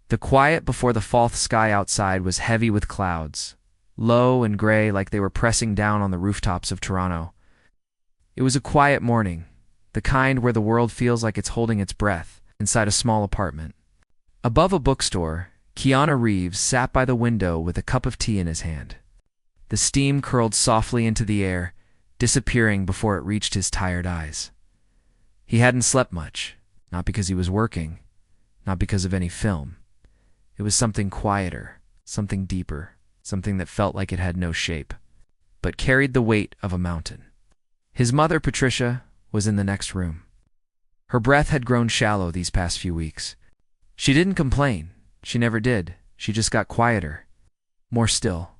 The quiet before the fall sky outside was heavy with clouds, low and gray like they were pressing down on the rooftops of Toronto. It was a quiet morning, the kind where the world feels like it's holding its breath inside a small apartment. Above a bookstore, Keanu Reeves sat by the window with a cup of tea in his hand. The steam curled softly into the air, disappearing before it reached his tired eyes. He hadn't slept much, not because he was working, not because of any film. It was something quieter, something deeper, something that felt like it had no shape, but carried the weight of a mountain. His mother, Patricia, was in the next room. Her breath had grown shallow these past few weeks. She didn't complain. She never did. She just got quieter, more still.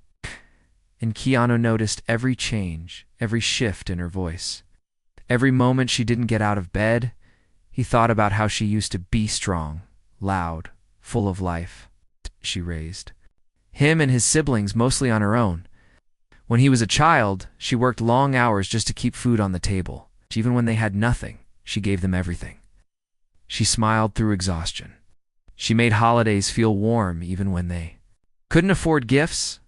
And Keanu noticed every change, every shift in her voice. Every moment she didn't get out of bed, he thought about how she used to be strong, loud, full of life. She raised him and his siblings mostly on her own. When he was a child, she worked long hours just to keep food on the table. Even when they had nothing, she gave them everything. She smiled through exhaustion. She made holidays feel warm even when they couldn't afford gifts.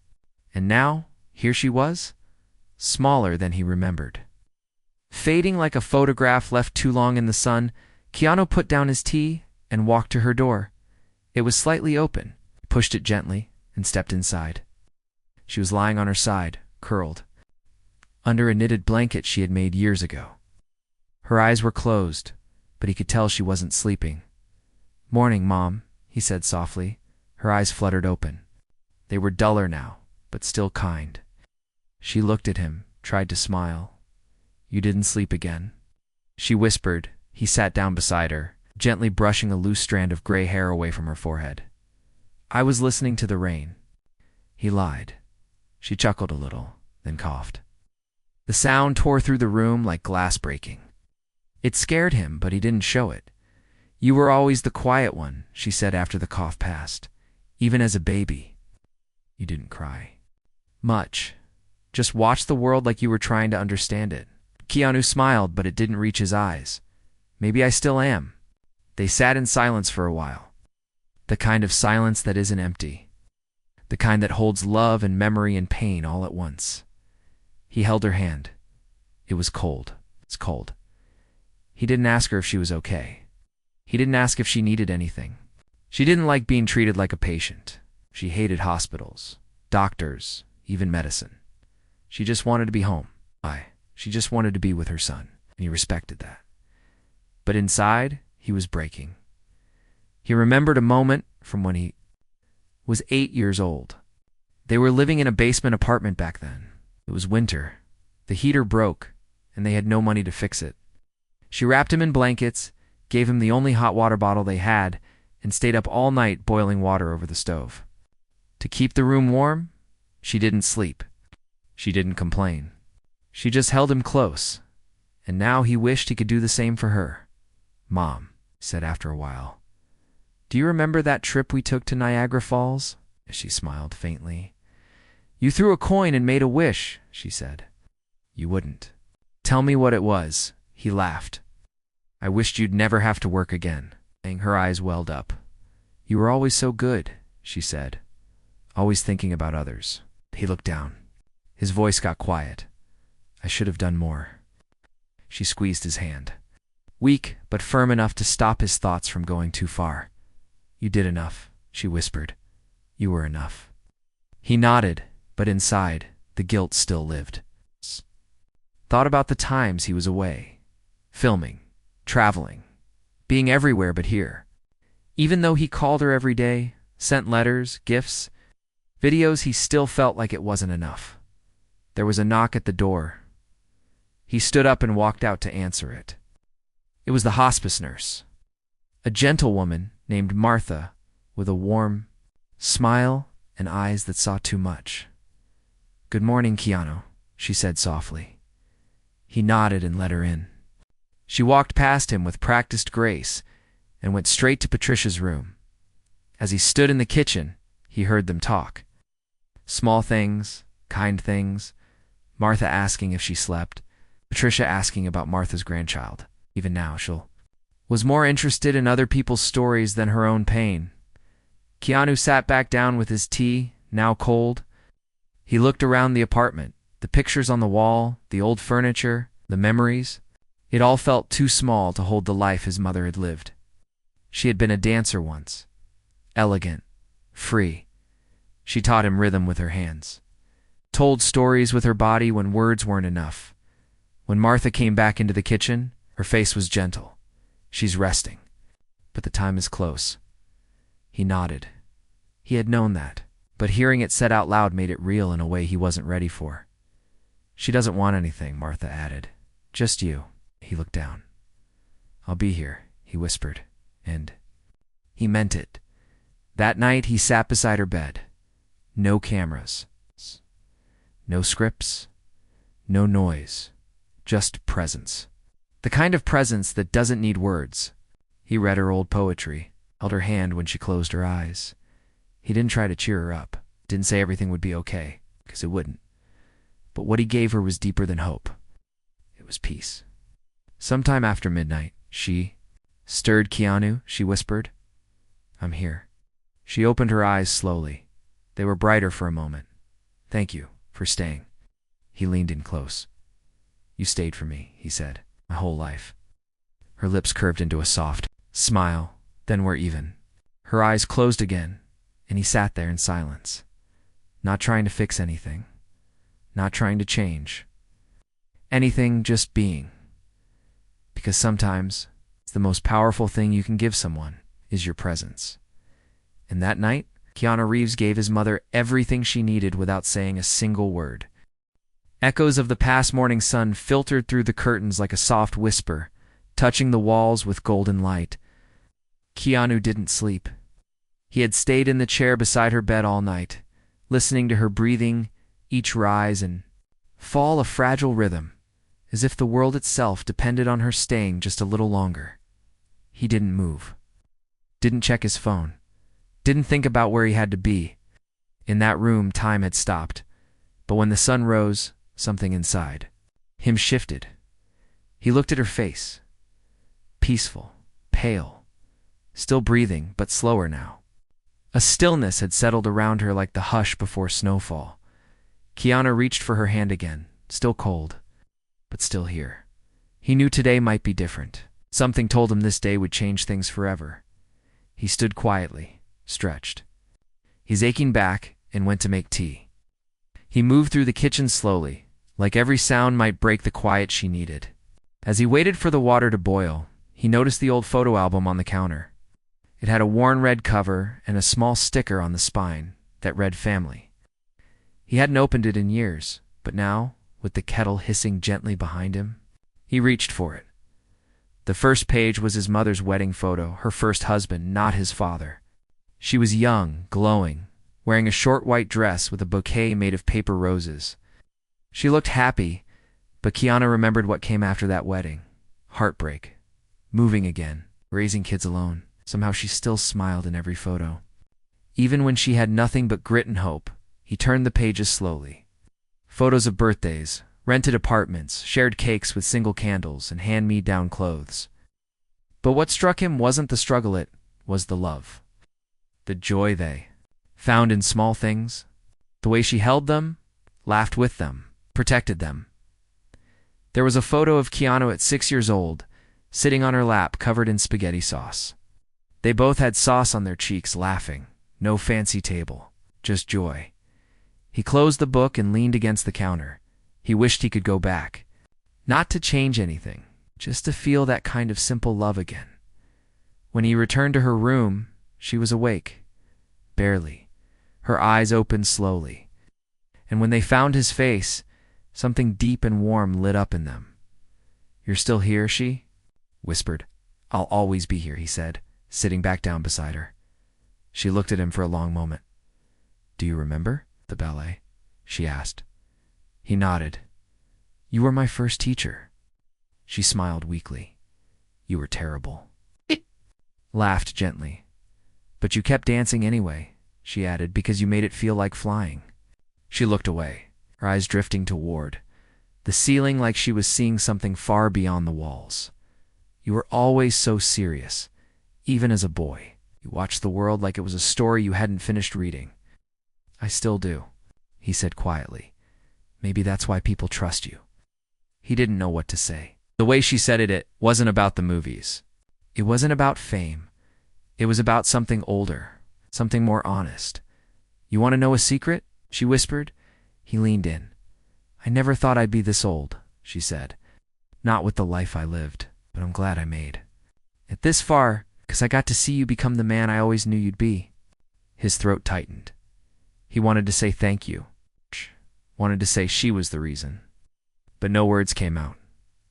And now, here she was, smaller than he remembered. Fading like a photograph left too long in the sun, Keanu put down his tea and walked to her door. It was slightly open. He pushed it gently and stepped inside. She was lying on her side, curled, under a knitted blanket she had made years ago. Her eyes were closed, but he could tell she wasn't sleeping. "Morning, Mom," he said softly. Her eyes fluttered open. They were duller now, but still kind. She looked at him, tried to smile. "You didn't sleep again?" She whispered. He sat down beside her, gently brushing a loose strand of gray hair away from her forehead. "I was listening to the rain." He lied. She chuckled a little, then coughed. The sound tore through the room like glass breaking. It scared him, but he didn't show it. "You were always the quiet one," she said after the cough passed. "Even as a baby. You didn't cry much. Just watched the world like you were trying to understand it." Keanu smiled, but it didn't reach his eyes. "Maybe I still am." They sat in silence for a while. The kind of silence that isn't empty. The kind that holds love and memory and pain all at once. He held her hand. It was cold. It's cold. He didn't ask her if she was okay. He didn't ask if she needed anything. She didn't like being treated like a patient. She hated hospitals, doctors, even medicine. She just wanted to be home. She just wanted to be with her son, and he respected that. But inside, he was breaking. He remembered a moment from when he was 8 years old. They were living in a basement apartment back then. It was winter. The heater broke, and they had no money to fix it. She wrapped him in blankets, gave him the only hot water bottle they had, and stayed up all night boiling water over the stove. To keep the room warm, she didn't sleep. She didn't complain. She just held him close, and now he wished he could do the same for her. "Mom," he said after a while, "do you remember that trip we took to Niagara Falls?" She smiled faintly. "You threw a coin and made a wish," she said. "You wouldn't." "Tell me what it was." He laughed. "I wished you'd never have to work again." Her eyes welled up. "You were always so good," she said. "Always thinking about others." He looked down. His voice got quiet. "I should have done more." She squeezed his hand. Weak, but firm enough to stop his thoughts from going too far. "You did enough," she whispered. "You were enough." He nodded, but inside, the guilt still lived. Thought about the times he was away. Filming, traveling, being everywhere but here. Even though he called her every day, sent letters, gifts, videos, he still felt like it wasn't enough. There was a knock at the door. He stood up and walked out to answer it. It was the hospice nurse, a gentle woman named Martha with a warm smile and eyes that saw too much. "Good morning, Keanu," she said softly. He nodded and let her in. She walked past him with practiced grace and went straight to Patricia's room. As he stood in the kitchen, he heard them talk. Small things, kind things, Martha asking if she slept, Patricia asking about Martha's grandchild. Even now, she was more interested in other people's stories than her own pain. Keanu sat back down with his tea, now cold. He looked around the apartment, the pictures on the wall, the old furniture, the memories. It all felt too small to hold the life his mother had lived. She had been a dancer once. Elegant, free. She taught him rhythm with her hands. Told stories with her body when words weren't enough. When Martha came back into the kitchen, her face was gentle. She's resting. But the time is close. He nodded. He had known that, but hearing it said out loud made it real in a way he wasn't ready for. She doesn't want anything, Martha added. Just you. He looked down. I'll be here, he whispered, and he meant it. That night he sat beside her bed. No cameras. No scripts. No noise. Just presence. The kind of presence that doesn't need words. He read her old poetry, held her hand when she closed her eyes. He didn't try to cheer her up, didn't say everything would be okay, because it wouldn't. But what he gave her was deeper than hope. It was peace. Sometime after midnight, she stirred. Keanu, she whispered. I'm here. She opened her eyes slowly. They were brighter for a moment. Thank you for staying. He leaned in close. You stayed for me, he said, my whole life. Her lips curved into a soft smile, then were even. Her eyes closed again, and he sat there in silence, not trying to fix anything, not trying to change. Anything, just being. Because sometimes, it's the most powerful thing you can give someone is your presence. And that night, Keanu Reeves gave his mother everything she needed without saying a single word. Echoes of the past morning sun filtered through the curtains like a soft whisper, touching the walls with golden light. Keanu didn't sleep. He had stayed in the chair beside her bed all night, listening to her breathing, each rise and fall a fragile rhythm, as if the world itself depended on her staying just a little longer. He didn't move. Didn't check his phone. Didn't think about where he had to be. In that room, time had stopped. But when the sun rose, something inside him shifted. He looked at her face. Peaceful, pale, still breathing, but slower now. A stillness had settled around her like the hush before snowfall. Keanu reached for her hand again, still cold, but still here. He knew today might be different. Something told him this day would change things forever. He stood quietly, stretched. His aching back, and went to make tea. He moved through the kitchen slowly, like every sound might break the quiet she needed. As he waited for the water to boil, he noticed the old photo album on the counter. It had a worn red cover and a small sticker on the spine that read family. He hadn't opened it in years, but now, with the kettle hissing gently behind him, he reached for it. The first page was his mother's wedding photo, her first husband, not his father. She was young, glowing, wearing a short white dress with a bouquet made of paper roses. She looked happy, but Keanu remembered what came after that wedding. Heartbreak. Moving again. Raising kids alone. Somehow she still smiled in every photo. Even when she had nothing but grit and hope, he turned the pages slowly. Photos of birthdays, rented apartments, shared cakes with single candles, and hand-me-down clothes. But what struck him wasn't the struggle, it was the love. The joy they found in small things. The way she held them, laughed with them, protected them. There was a photo of Keanu at 6 years old, sitting on her lap covered in spaghetti sauce. They both had sauce on their cheeks, laughing. No fancy table, just joy. He closed the book and leaned against the counter. He wished he could go back. Not to change anything, just to feel that kind of simple love again. When he returned to her room, she was awake. Barely. Her eyes opened slowly. And when they found his face, something deep and warm lit up in them. You're still here, she whispered. I'll always be here, he said, sitting back down beside her. She looked at him for a long moment. Do you remember the ballet? She asked. He nodded. You were my first teacher. She smiled weakly. You were terrible. Laughed gently. But you kept dancing anyway, she added, because you made it feel like flying. She looked away, her eyes drifting toward the ceiling like she was seeing something far beyond the walls. You were always so serious, even as a boy. You watched the world like it was a story you hadn't finished reading. I still do, he said quietly. Maybe that's why people trust you. He didn't know what to say. The way she said it wasn't about the movies. It wasn't about fame. It was about something older, something more honest. You want to know a secret? She whispered. He leaned in. I never thought I'd be this old, she said. Not with the life I lived, but I'm glad I made. At this far, 'cause I got to see you become the man I always knew you'd be. His throat tightened. He wanted to say thank you. Wanted to say she was the reason. But no words came out.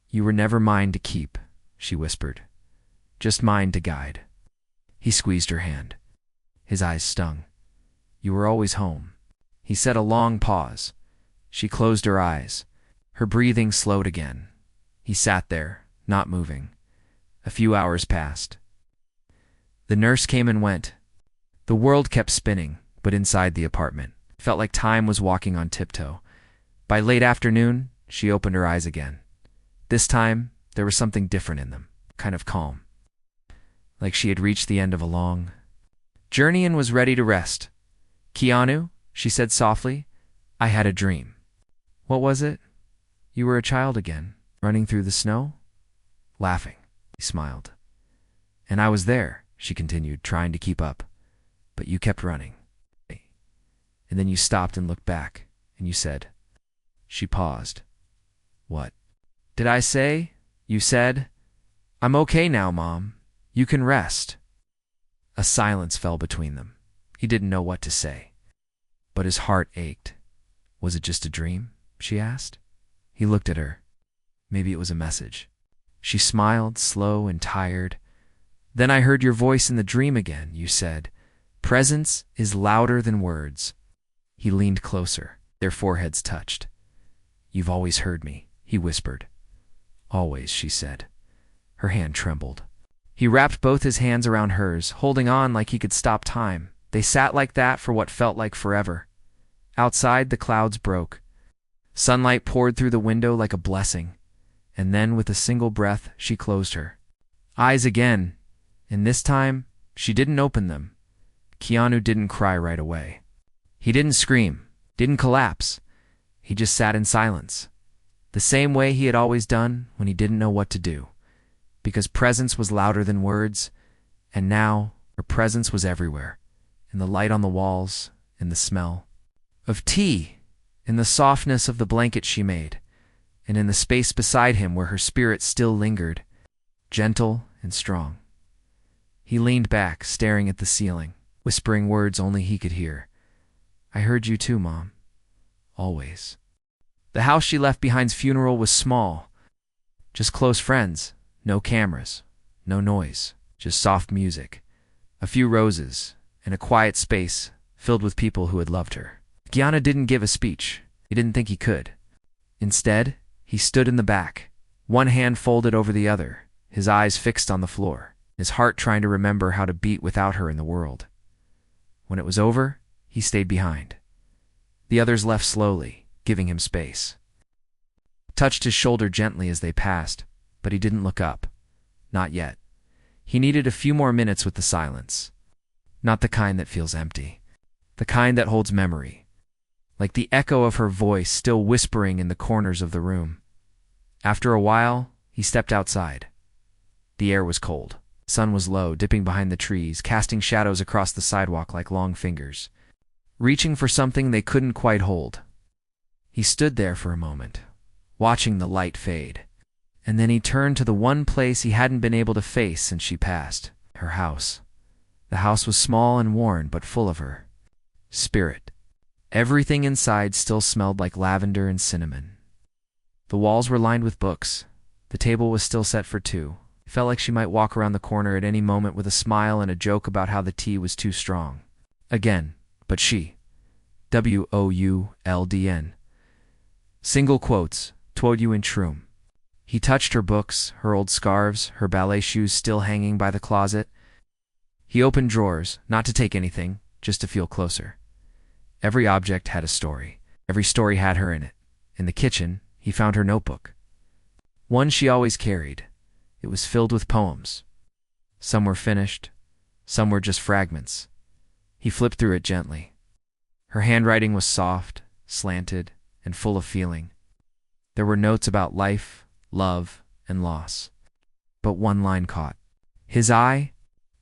You were never mine to keep, she whispered. Just mine to guide. He squeezed her hand. His eyes stung. You were always home. He said a long pause. She closed her eyes. Her breathing slowed again. He sat there, not moving. A few hours passed. The nurse came and went. The world kept spinning, but inside the apartment. It felt like time was walking on tiptoe. By late afternoon, she opened her eyes again. This time, there was something different in them, kind of calm. Like she had reached the end of a long journey and was ready to rest. Keanu, she said softly, I had a dream. What was it? You were a child again, running through the snow? Laughing, he smiled. And I was there, she continued, trying to keep up. But you kept running. And then you stopped and looked back, and you said. She paused. What? Did I say? You said. I'm okay now, Mom. You can rest. A silence fell between them. He didn't know what to say. But his heart ached. Was it just a dream? She asked. He looked at her. Maybe it was a message. She smiled, slow and tired. Then I heard your voice in the dream again, you said. Presence is louder than words. He leaned closer. Their foreheads touched. You've always heard me, he whispered. Always, she said. Her hand trembled. He wrapped both his hands around hers, holding on like he could stop time. They sat like that for what felt like forever. Outside, the clouds broke. Sunlight poured through the window like a blessing. And then, with a single breath, she closed her eyes again. And this time, she didn't open them. Keanu didn't cry right away. He didn't scream, didn't collapse. He just sat in silence, the same way he had always done when he didn't know what to do. Because presence was louder than words, and now her presence was everywhere, in the light on the walls, in the smell of tea, in the softness of the blanket she made, and in the space beside him where her spirit still lingered, gentle and strong. He leaned back, staring at the ceiling, whispering words only he could hear. I heard you too, Mom. Always. The house she left behind's funeral was small. Just close friends, no cameras, no noise, just soft music, a few roses, and a quiet space filled with people who had loved her. Keanu didn't give a speech. He didn't think he could. Instead, he stood in the back, one hand folded over the other, his eyes fixed on the floor, his heart trying to remember how to beat without her in the world. When it was over, he stayed behind. The others left slowly, giving him space. Touched his shoulder gently as they passed, but he didn't look up. Not yet. He needed a few more minutes with the silence. Not the kind that feels empty. The kind that holds memory. Like the echo of her voice still whispering in the corners of the room. After a while, he stepped outside. The air was cold. The sun was low, dipping behind the trees, casting shadows across the sidewalk like long fingers. Reaching for something they couldn't quite hold. He stood there for a moment, watching the light fade. And then he turned to the one place he hadn't been able to face since she passed, her house. The house was small and worn, but full of her spirit. Everything inside still smelled like lavender and cinnamon. The walls were lined with books. The table was still set for two. It felt like she might walk around the corner at any moment with a smile and a joke about how the tea was too strong. Again, but she. WOULDN. Single quotes, Twould you in Shroom. He touched her books, her old scarves, her ballet shoes still hanging by the closet. He opened drawers, not to take anything, just to feel closer. Every object had a story. Every story had her in it. In the kitchen, he found her notebook. One she always carried. It was filled with poems. Some were finished, Some were just fragments. He flipped through it gently. Her handwriting was soft, slanted, and full of feeling. There were notes about life, love, and loss. But one line caught his eye.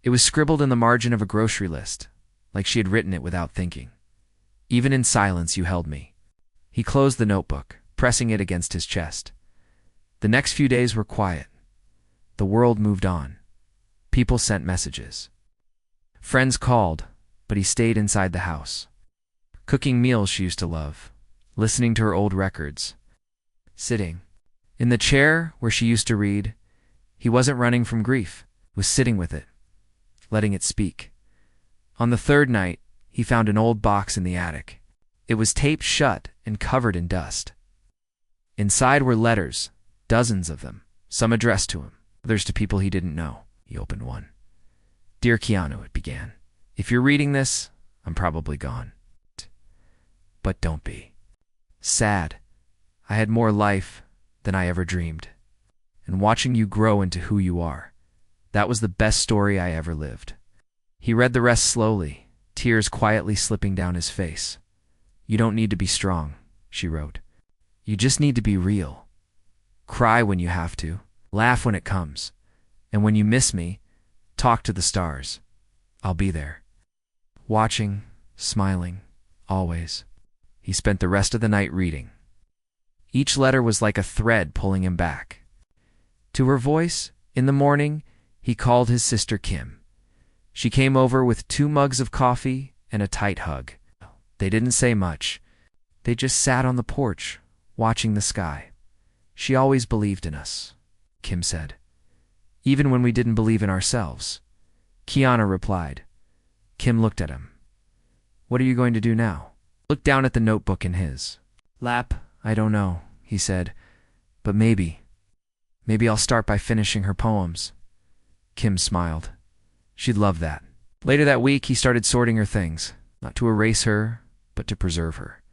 It was scribbled in the margin of a grocery list, like she had written it without thinking. Even in silence you held me. He closed the notebook, pressing it against his chest. The next few days were quiet. The world moved on. People sent messages. Friends called, but he stayed inside the house. Cooking meals she used to love, listening to her old records. Sitting in the chair where she used to read, he wasn't running from grief, was sitting with it, letting it speak. On the third night, he found an old box in the attic. It was taped shut and covered in dust. Inside were letters, dozens of them, some addressed to him, others to people he didn't know. He opened one. "Dear Keanu," it began. "If you're reading this, I'm probably gone. But don't be sad. I had more life than I ever dreamed. And watching you grow into who you are, that was the best story I ever lived." He read the rest slowly, tears quietly slipping down his face. "You don't need to be strong," she wrote. "You just need to be real. Cry when you have to, laugh when it comes, and when you miss me, talk to the stars. I'll be there. Watching, smiling, always." He spent the rest of the night reading. Each letter was like a thread pulling him back. To her voice, in the morning, he called his sister Kim. She came over with 2 mugs of coffee and a tight hug. They didn't say much. They just sat on the porch, watching the sky. "She always believed in us," Kim said. "Even when we didn't believe in ourselves." Keanu replied. Kim looked at him. "What are you going to do now?" Looked down at the notebook in his lap. "I don't know," he said, "but maybe I'll start by finishing her poems." Kim smiled. She'd love that. Later that week, he started sorting her things, not to erase her, but to preserve her.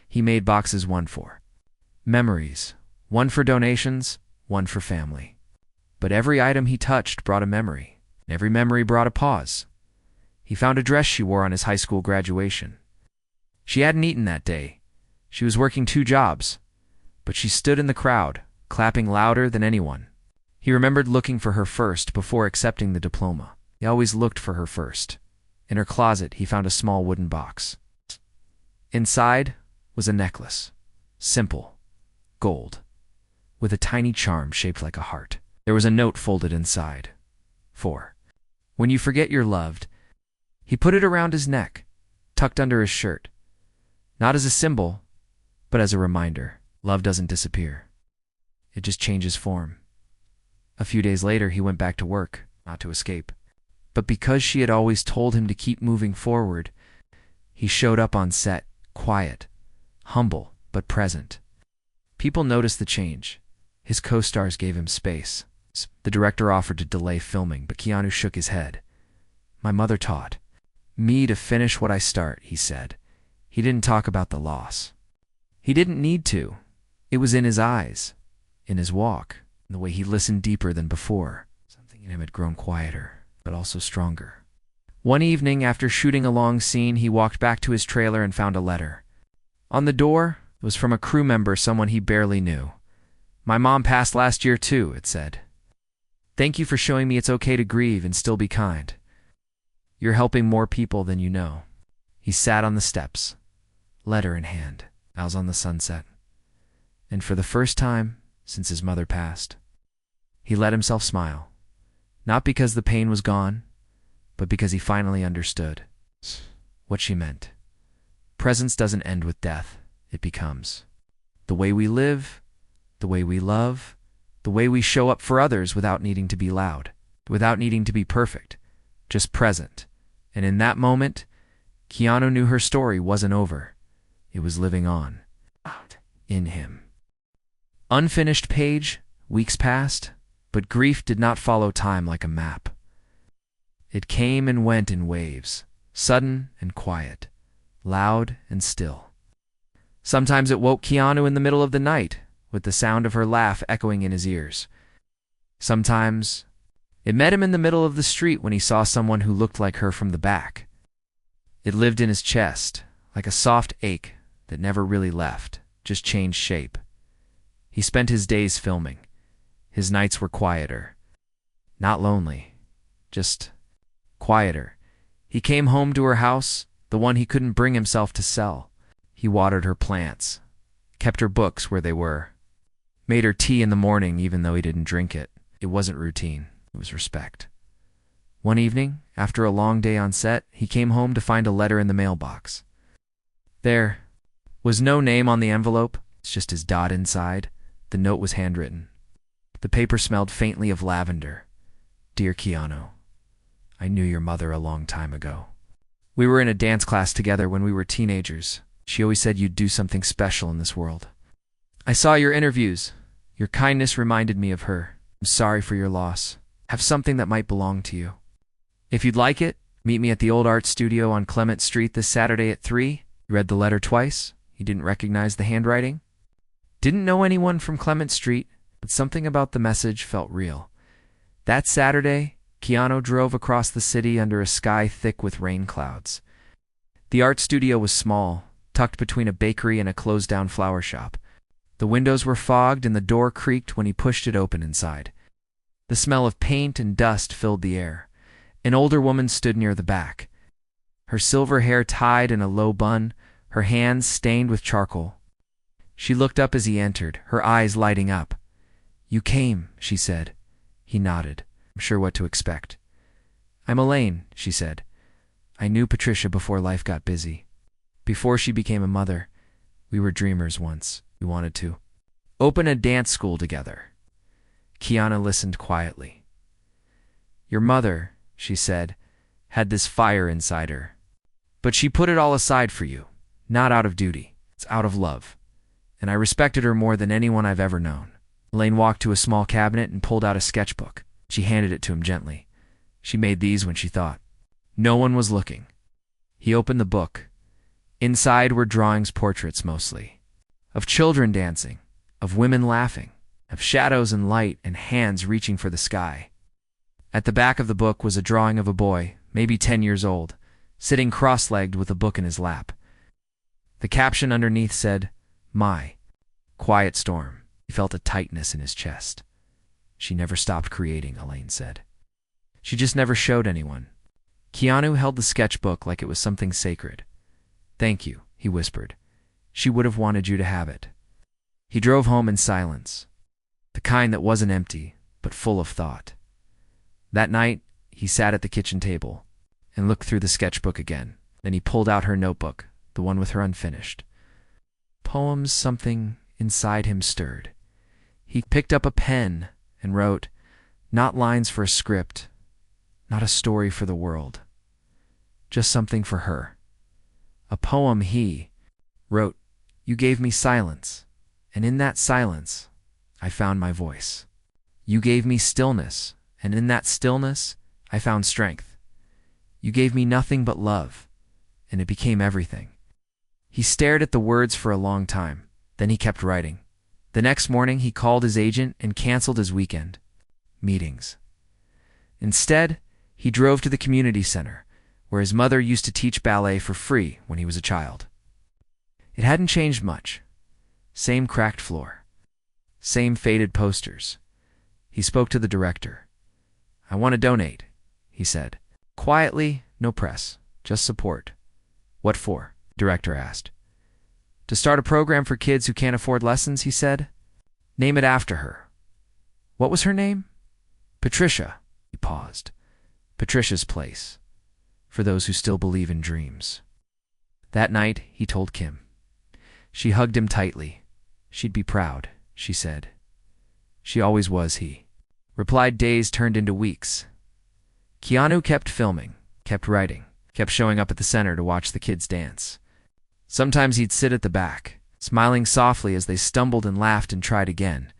He made boxes, one for memories, one for donations, one for family. But every item he touched brought a memory, and every memory brought a pause. He found a dress she wore on his high school graduation. She hadn't eaten that day. She was working 2 jobs, but she stood in the crowd, clapping louder than anyone. He remembered looking for her first before accepting the diploma. He always looked for her first. In her closet, he found a small wooden box. Inside was a necklace, simple, gold, with a tiny charm shaped like a heart. There was a note folded inside. For when you forget you're loved. He put it around his neck, tucked under his shirt. Not as a symbol, but as a reminder. Love doesn't disappear. It just changes form. A few days later, he went back to work, not to escape, but because she had always told him to keep moving forward. He showed up on set, quiet, humble, but present. People noticed the change. His co-stars gave him space. The director offered to delay filming, but Keanu shook his head. "My mother taught me to finish what I start," he said. He didn't talk about the loss. He didn't need to. It was in his eyes, in his walk, in the way he listened deeper than before. Something in him had grown quieter, but also stronger. One evening, after shooting a long scene, he walked back to his trailer and found a letter. On the door, it was from a crew member, someone he barely knew. "My mom passed last year too," it said. "Thank you for showing me it's okay to grieve and still be kind. You're helping more people than you know." He sat on the steps, letter in hand, eyes on the sunset. And for the first time since his mother passed, he let himself smile. Not because the pain was gone, but because he finally understood what she meant. Presence doesn't end with death, it becomes the way we live, the way we love, the way we show up for others without needing to be loud, without needing to be perfect, just present. And in that moment, Keanu knew her story wasn't over. It was living on, in him. Unfinished page, weeks passed, but grief did not follow time like a map. It came and went in waves, sudden and quiet, loud and still. Sometimes it woke Keanu in the middle of the night, with the sound of her laugh echoing in his ears. Sometimes It met him in the middle of the street when he saw someone who looked like her from the back. It lived in his chest, like a soft ache that never really left, just changed shape. He spent his days filming. His nights were quieter. Not lonely, just quieter. He came home to her house, the one he couldn't bring himself to sell. He watered her plants, kept her books where they were, made her tea in the morning even though he didn't drink it. It wasn't routine, it was respect. One evening, after a long day on set, he came home to find a letter in the mailbox. There was no name on the envelope, it's just his dot inside. The note was handwritten. The paper smelled faintly of lavender. Dear Keanu, I knew your mother a long time ago. We were in a dance class together when we were teenagers. She always said you'd do something special in this world. I saw your interviews. Your kindness reminded me of her. I'm sorry for your loss. Have something that might belong to you. If you'd like it, meet me at the old art studio on Clement Street this Saturday at 3. He read the letter twice. He didn't recognize the handwriting. Didn't know anyone from Clement Street, but something about the message felt real. That Saturday, Keanu drove across the city under a sky thick with rain clouds. The art studio was small, tucked between a bakery and a closed-down flower shop. The windows were fogged and the door creaked when he pushed it open inside. The smell of paint and dust filled the air. An older woman stood near the back. Her silver hair tied in a low bun, her hands stained with charcoal. She looked up as he entered, her eyes lighting up. You came, she said. He nodded, unsure what to expect. I'm Elaine, she said. I knew Patricia before life got busy. Before she became a mother. We were dreamers once. We wanted to open a dance school together. Keanu listened quietly. Your mother, she said, had this fire inside her. But she put it all aside for you. Not out of duty. It's out of love. And I respected her more than anyone I've ever known. Elaine walked to a small cabinet and pulled out a sketchbook. She handed it to him gently. She made these when she thought. No one was looking. He opened the book. Inside were drawings, portraits mostly. Of children dancing, of women laughing, of shadows and light and hands reaching for the sky. At the back of the book was a drawing of a boy, maybe 10 years old, sitting cross-legged with a book in his lap. The caption underneath said, My quiet storm. He felt a tightness in his chest. She never stopped creating, Elaine said. She just never showed anyone. Keanu held the sketchbook like it was something sacred. Thank you, he whispered. She would have wanted you to have it. He drove home in silence, the kind that wasn't empty, but full of thought. That night, he sat at the kitchen table and looked through the sketchbook again. Then he pulled out her notebook, the one with her unfinished poems. Something inside him stirred. He picked up a pen and wrote, not lines for a script, not a story for the world, just something for her. A poem he wrote, You gave me silence, and in that silence, I found my voice. You gave me stillness, and in that stillness, I found strength. You gave me nothing but love, and it became everything. He stared at the words for a long time. Then he kept writing. The next morning, he called his agent and canceled his weekend meetings. Instead, he drove to the community center, where his mother used to teach ballet for free when he was a child. It hadn't changed much. Same cracked floor. Same faded posters. He spoke to the director. I want to donate, he said. Quietly, no press, just support. What for? Director asked. To start a program for kids who can't afford lessons, he said. Name it after her. What was her name? Patricia. He paused. Patricia's Place. For those who still believe in dreams. That night, he told Kim. She hugged him tightly. She'd be proud, she said. She always was, he replied. Days turned into weeks. Keanu kept filming, kept writing, kept showing up at the center to watch the kids dance. Sometimes he'd sit at the back, smiling softly as they stumbled and laughed and tried again.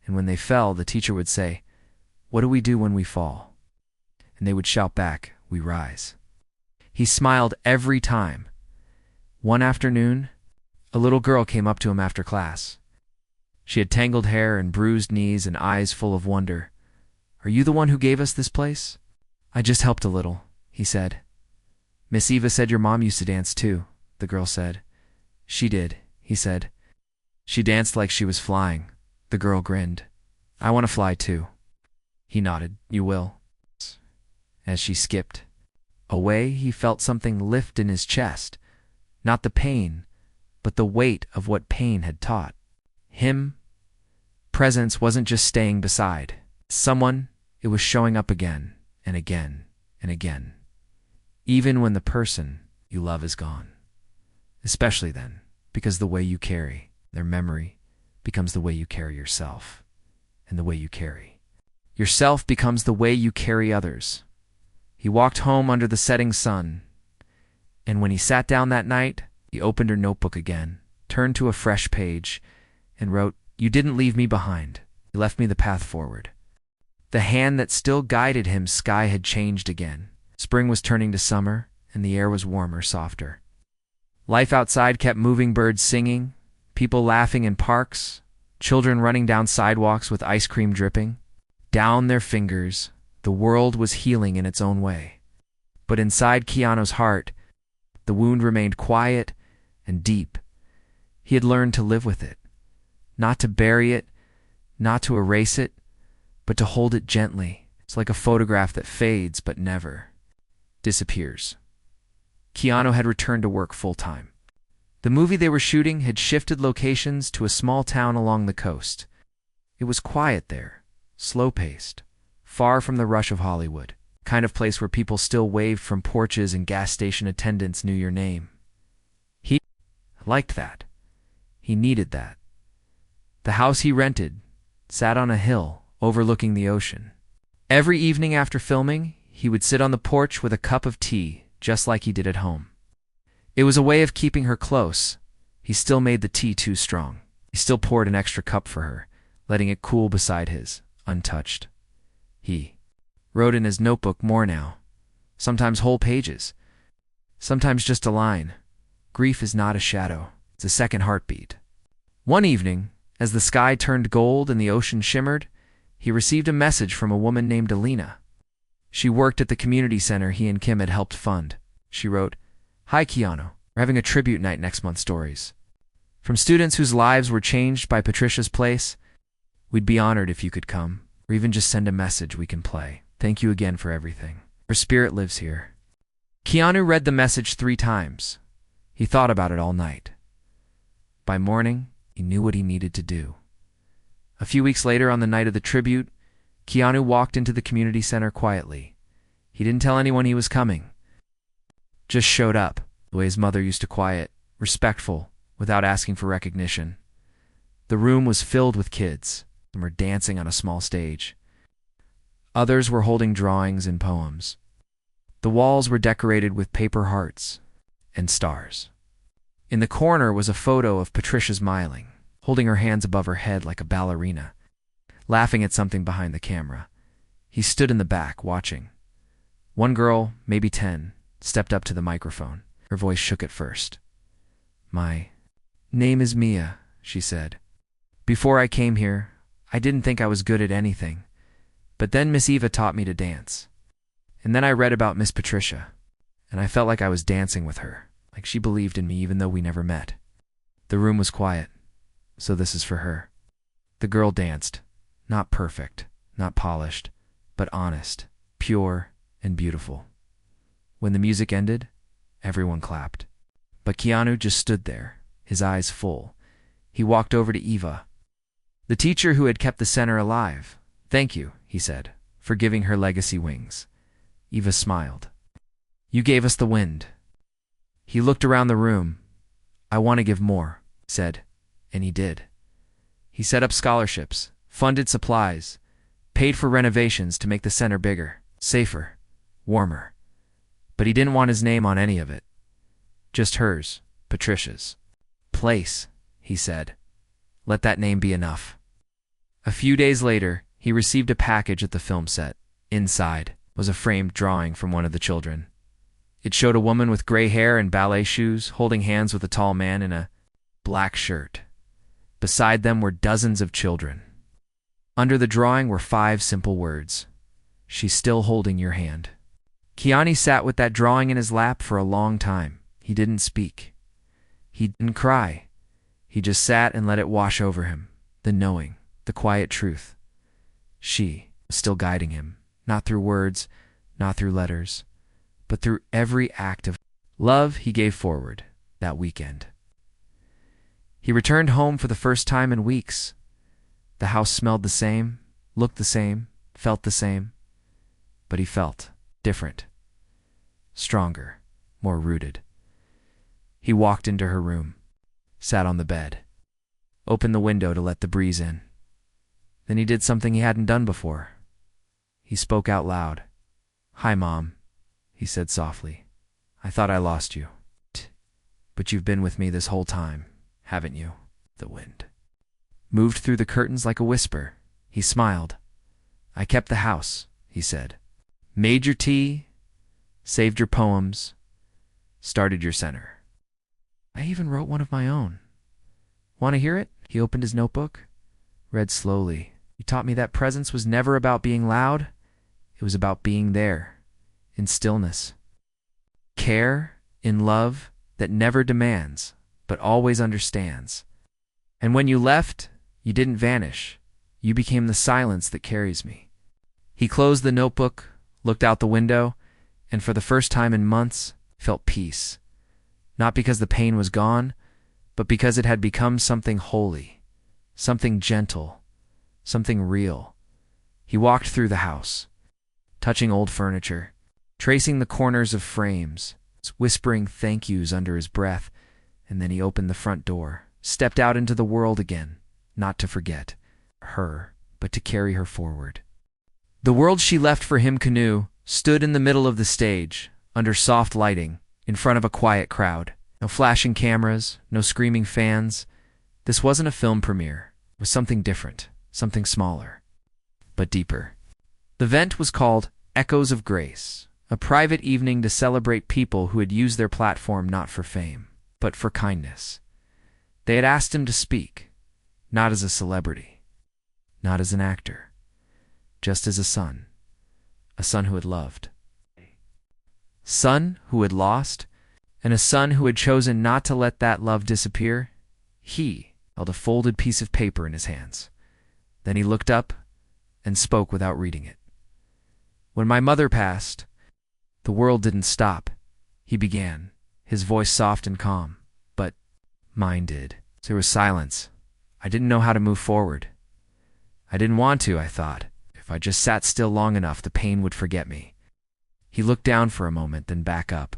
And when they fell, the teacher would say, What do we do when we fall? And they would shout back, We rise. He smiled every time. One afternoon, a little girl came up to him after class. She had tangled hair and bruised knees and eyes full of wonder. "Are you the one who gave us this place?" "I just helped a little," he said. "Miss Eva said your mom used to dance too," the girl said. "She did," he said. "She danced like she was flying." The girl grinned. "I want to fly too." He nodded. "You will." As she skipped away, he felt something lift in his chest. Not the pain, but the weight of what pain had taught him. Presence wasn't just staying beside someone, it was showing up again and again and again. Even when the person you love is gone. Especially then, because the way you carry their memory becomes the way you carry yourself. And the way you carry yourself becomes the way you carry others. He walked home under the setting sun, and when he sat down that night, he opened her notebook again, turned to a fresh page, and wrote, "You didn't leave me behind. You left me the path forward." The hand that still guided him, sky had changed again. Spring was turning to summer, and the air was warmer, softer. Life outside kept moving, birds singing, people laughing in parks, children running down sidewalks with ice cream dripping down their fingers. The world was healing in its own way. But inside Keanu's heart, the wound remained quiet and deep. He had learned to live with it, not to bury it, not to erase it, but to hold it gently. It's like a photograph that fades but never disappears. Keanu had returned to work full-time. The movie they were shooting had shifted locations to a small town along the coast. It was quiet there, slow-paced, far from the rush of Hollywood, kind of place where people still waved from porches and gas station attendants knew your name. He liked that. He needed that. The house he rented sat on a hill overlooking the ocean. Every evening after filming, he would sit on the porch with a cup of tea, just like he did at home. It was a way of keeping her close. He still made the tea too strong. He still poured an extra cup for her, letting it cool beside his, untouched. He wrote in his notebook more now, sometimes whole pages, sometimes just a line. Grief is not a shadow, it's a second heartbeat. One evening, as the sky turned gold and the ocean shimmered, he received a message from a woman named Alina. She worked at the community center he and Kim had helped fund. She wrote, "Hi Keanu, we're having a tribute night next month. Stories from students whose lives were changed by Patricia's place. We'd be honored if you could come, or even just send a message we can play. Thank you again for everything. Her spirit lives here." Keanu read the message 3 times. He thought about it all night. By morning, he knew what he needed to do. A few weeks later, on the night of the tribute, Keanu walked into the community center quietly. He didn't tell anyone he was coming. Just showed up, the way his mother used to quiet, respectful, without asking for recognition. The room was filled with kids. Some were dancing on a small stage. Others were holding drawings and poems. The walls were decorated with paper hearts and stars. In the corner was a photo of Patricia smiling, holding her hands above her head like a ballerina, laughing at something behind the camera. He stood in the back, watching. One girl, maybe 10, stepped up to the microphone. Her voice shook at first. "My name is Mia," she said. "Before I came here, I didn't think I was good at anything. But then Miss Eva taught me to dance. And then I read about Miss Patricia, and I felt like I was dancing with her, like she believed in me even though we never met." The room was quiet. "So this is for her." The girl danced. Not perfect, not polished, but honest, pure, and beautiful. When the music ended, everyone clapped. But Keanu just stood there, his eyes full. He walked over to Eva, the teacher who had kept the center alive. "Thank you," he said, "for giving her legacy wings." Eva smiled. "You gave us the wind." He looked around the room. "I want to give more," he said, and he did. He set up scholarships, funded supplies, paid for renovations to make the center bigger, safer, warmer. But he didn't want his name on any of it. Just hers, Patricia's. "Place," he said. "Let that name be enough." A few days later, he received a package at the film set. Inside was a framed drawing from one of the children. It showed a woman with gray hair and ballet shoes holding hands with a tall man in a black shirt. Beside them were dozens of children. Under the drawing were 5 simple words. She's still holding your hand. Keanu sat with that drawing in his lap for a long time. He didn't speak. He didn't cry. He just sat and let it wash over him. The knowing, the quiet truth. She was still guiding him, not through words, not through letters, but through every act of love he gave forward that weekend. He returned home for the first time in weeks. The house smelled the same, looked the same, felt the same, but he felt different, stronger, more rooted. He walked into her room, sat on the bed, opened the window to let the breeze in. Then he did something he hadn't done before. He spoke out loud. "Hi, Mom," he said softly. "I thought I lost you. But you've been with me this whole time, haven't you?" The wind moved through the curtains like a whisper. He smiled. "I kept the house," he said. "Made your tea, saved your poems, started your center. I even wrote one of my own. Want to hear it?" He opened his notebook, read slowly. "You taught me that presence was never about being loud. It was about being there, in stillness. Care, in love that never demands, but always understands. And when you left, you didn't vanish. You became the silence that carries me." He closed the notebook, looked out the window, and for the first time in months, felt peace. Not because the pain was gone, but because it had become something holy, something gentle, something real. He walked through the house, touching old furniture, tracing the corners of frames, whispering thank yous under his breath, and then he opened the front door, stepped out into the world again, not to forget her, but to carry her forward. The world she left for him, Keanu, stood in the middle of the stage, under soft lighting, in front of a quiet crowd. No flashing cameras, no screaming fans. This wasn't a film premiere. It was something different, something smaller, but deeper. The event was called Echoes of Grace, a private evening to celebrate people who had used their platform not for fame, but for kindness. They had asked him to speak, not as a celebrity, not as an actor, just as a son who had loved, son who had lost, and a son who had chosen not to let that love disappear. He held a folded piece of paper in his hands. Then he looked up and spoke without reading it. "When my mother passed, the world didn't stop," he began, his voice soft and calm, "but mine did." There was silence. I didn't know how to move forward. I didn't want to, I thought. If I just sat still long enough, the pain would forget me. He looked down for a moment, then back up.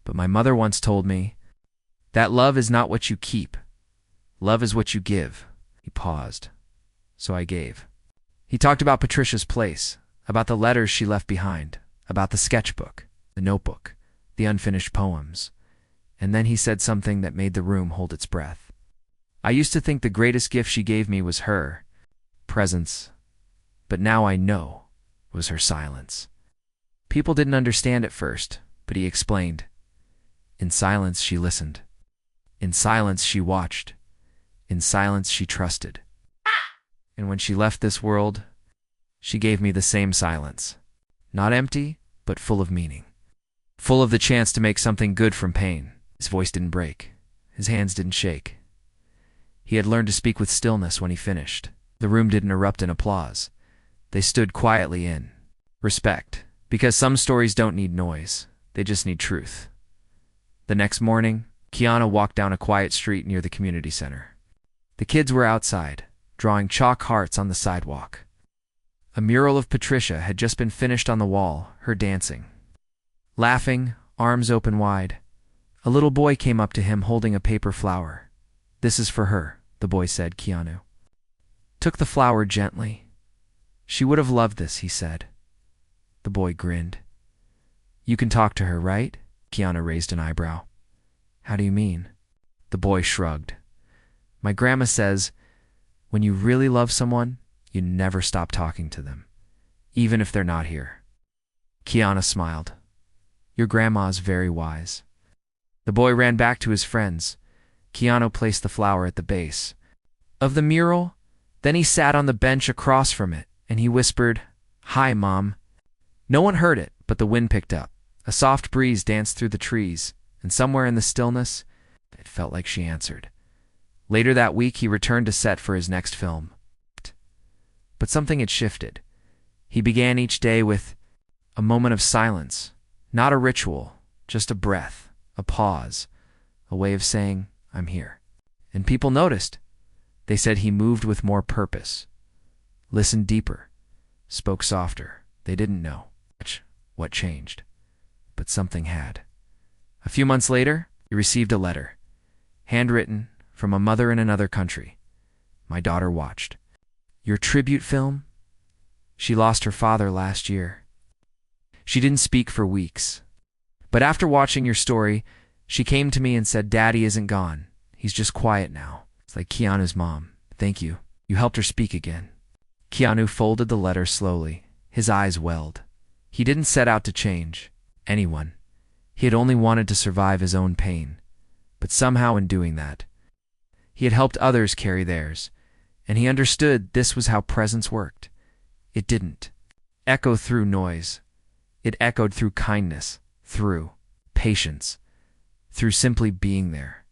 "But my mother once told me that love is not what you keep. Love is what you give." He paused. So I gave. He talked about Patricia's place, about the letters she left behind, about the sketchbook, the notebook, the unfinished poems. And then he said something that made the room hold its breath. "I used to think the greatest gift she gave me was her presence, but now I know it was her silence." People didn't understand at first, but he explained. In silence she listened. In silence she watched. In silence she trusted. And when she left this world, she gave me the same silence. Not empty, but full of meaning. Full of the chance to make something good from pain. His voice didn't break. His hands didn't shake. He had learned to speak with stillness when he finished. The room didn't erupt in applause. They stood quietly in respect, because some stories don't need noise. They just need truth. The next morning, Keanu walked down a quiet street near the community center. The kids were outside, drawing chalk hearts on the sidewalk. A mural of Patricia had just been finished on the wall, her dancing. Laughing, arms open wide, a little boy came up to him holding a paper flower. "This is for her," the boy said. Keanu took the flower gently. "She would have loved this," he said. The boy grinned. "You can talk to her, right?" Keanu raised an eyebrow. "How do you mean?" The boy shrugged. "My grandma says, when you really love someone, you never stop talking to them, even if they're not here." Keanu smiled. "Your grandma is very wise." The boy ran back to his friends. Keanu placed the flower at the base of the mural. Then he sat on the bench across from it, and he whispered, "Hi, Mom." No one heard it, but the wind picked up. A soft breeze danced through the trees, and somewhere in the stillness, it felt like she answered. Later that week, he returned to set for his next film. But something had shifted. He began each day with a moment of silence, not a ritual, just a breath, a pause, a way of saying, "I'm here." And people noticed. They said he moved with more purpose, listened deeper, spoke softer. They didn't know what changed, but something had. A few months later, he received a letter, handwritten from a mother in another country. "My daughter watched your tribute film. She lost her father last year. She didn't speak for weeks. But after watching your story, she came to me and said, 'Daddy isn't gone. He's just quiet now.' It's like Keanu's mom. Thank you. You helped her speak again." Keanu folded the letter slowly. His eyes welled. He didn't set out to change anyone. He had only wanted to survive his own pain. But somehow in doing that, he had helped others carry theirs, and he understood this was how presence worked. It didn't echo through noise. It echoed through kindness, through patience, through simply being there.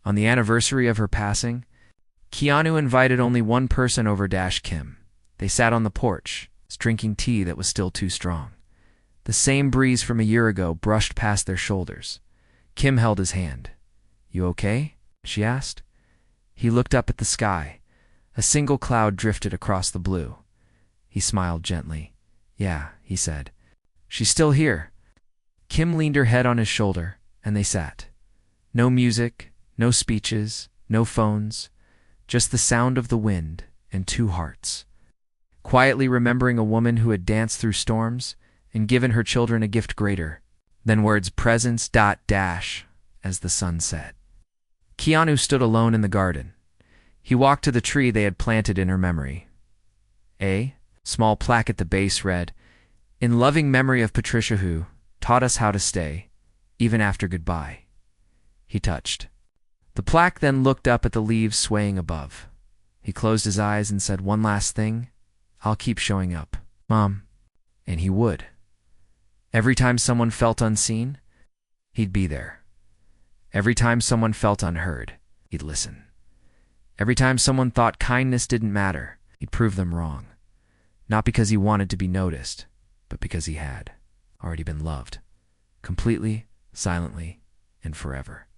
On the anniversary of her passing, Keanu invited only one person over, Kim. They sat on the porch, drinking tea that was still too strong. The same breeze from a year ago brushed past their shoulders. Kim held his hand. "You okay?" she asked. He looked up at the sky. A single cloud drifted across the blue. He smiled gently. "Yeah," he said. "She's still here." Kim leaned her head on his shoulder, and they sat. No music, no speeches, no phones, just the sound of the wind and two hearts. Quietly remembering a woman who had danced through storms and given her children a gift greater than words, presence, as the sun set. Keanu stood alone in the garden. He walked to the tree they had planted in her memory. A small plaque at the base read, "In loving memory of Patricia who taught us how to stay, even after goodbye." He touched the plaque, then looked up at the leaves swaying above. He closed his eyes and said, "One last thing. I'll keep showing up, Mom." And he would. Every time someone felt unseen, he'd be there. Every time someone felt unheard, he'd listen. Every time someone thought kindness didn't matter, he'd prove them wrong. Not because he wanted to be noticed, but because he had already been loved. Completely, silently, and forever.